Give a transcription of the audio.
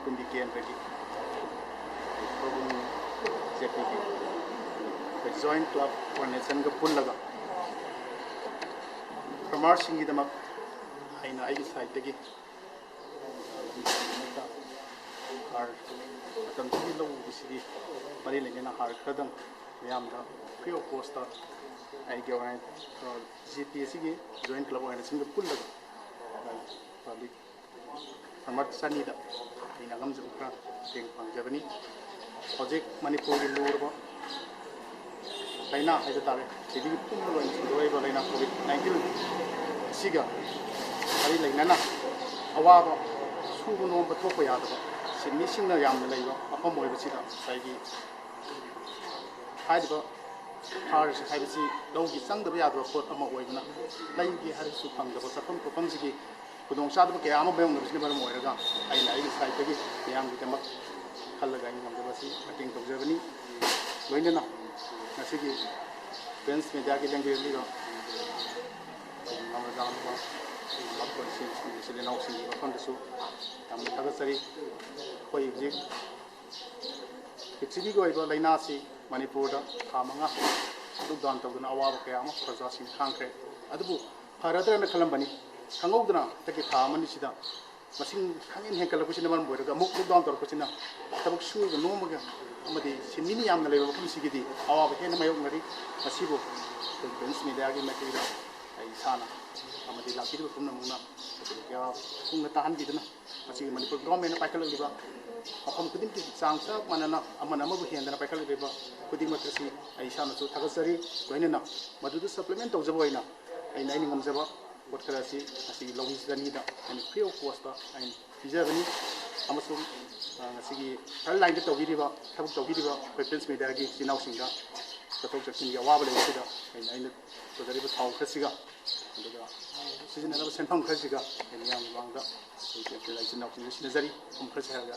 Kumbi A Torbung GP joint club coordination ga pullaga farmers singi dama aina ai side tagi har atam ti lo bisidi mari lengena har khadam yam da free of cost ai ge wan GPSC ge joint club coordination ga pullaga public farmers sani da ina gam zu kra teng pang jabani project manipur gi lurba Laina hai tare jadi pun lo doi ba laina covid-19 siga ari laina na awa ba su no ba to ko ya da sin ni sing na yam lai ba apam moi ba sida sai gi hai ba har hai ba si lo gi sang da ba ya da pot ama oi na lai gi har su phang da ba sapam ko phang si gi kudong sa da ba ke ama ba yong da si ba moi ra ga ai lai gi sai ta gi yam gi ta ma khal la ga ni ngam da ba si ating to jabani loina na Ngasi ki friends media ki language li ro namra jaan ba apko si le nau si apon su tam thaga sari koi ji kichigi go iba laina si manipur da khamanga du dan to na awa ba kaya ma praja sin khangkre adubu haradra na khalam bani khangogdna taki khamani sida masing khangin henkala ku sinamar boiraga muk du dan tor ku sina tabuk su ga no maga amadi sinini yamna leba pum sigidi awa ba hena mayok ngari asibo bench media gi maki da ai sana amadi lakti ko pum namuna ya pum na tahan bidna asi manipur government na paikal liba apam kudin ki sang sa manana amana ma bu henda na paikal liba kudin matrasi ai sana so thagasari loina na madu du supplement to jabo ina ai nai ngam jaba bot kalasi asi longis dani da and free of cost and fijabani amasung Ngasi lain kita tahu diri ba, tabuk tahu diri ba, preference media lagi sinau singda, betul jadi ya wabah lagi kita, ini tu dari betul kerja, juga sejenak apa senpang kerja, ini yang bangga, jadi lagi sinau singda sini jadi kerja harga.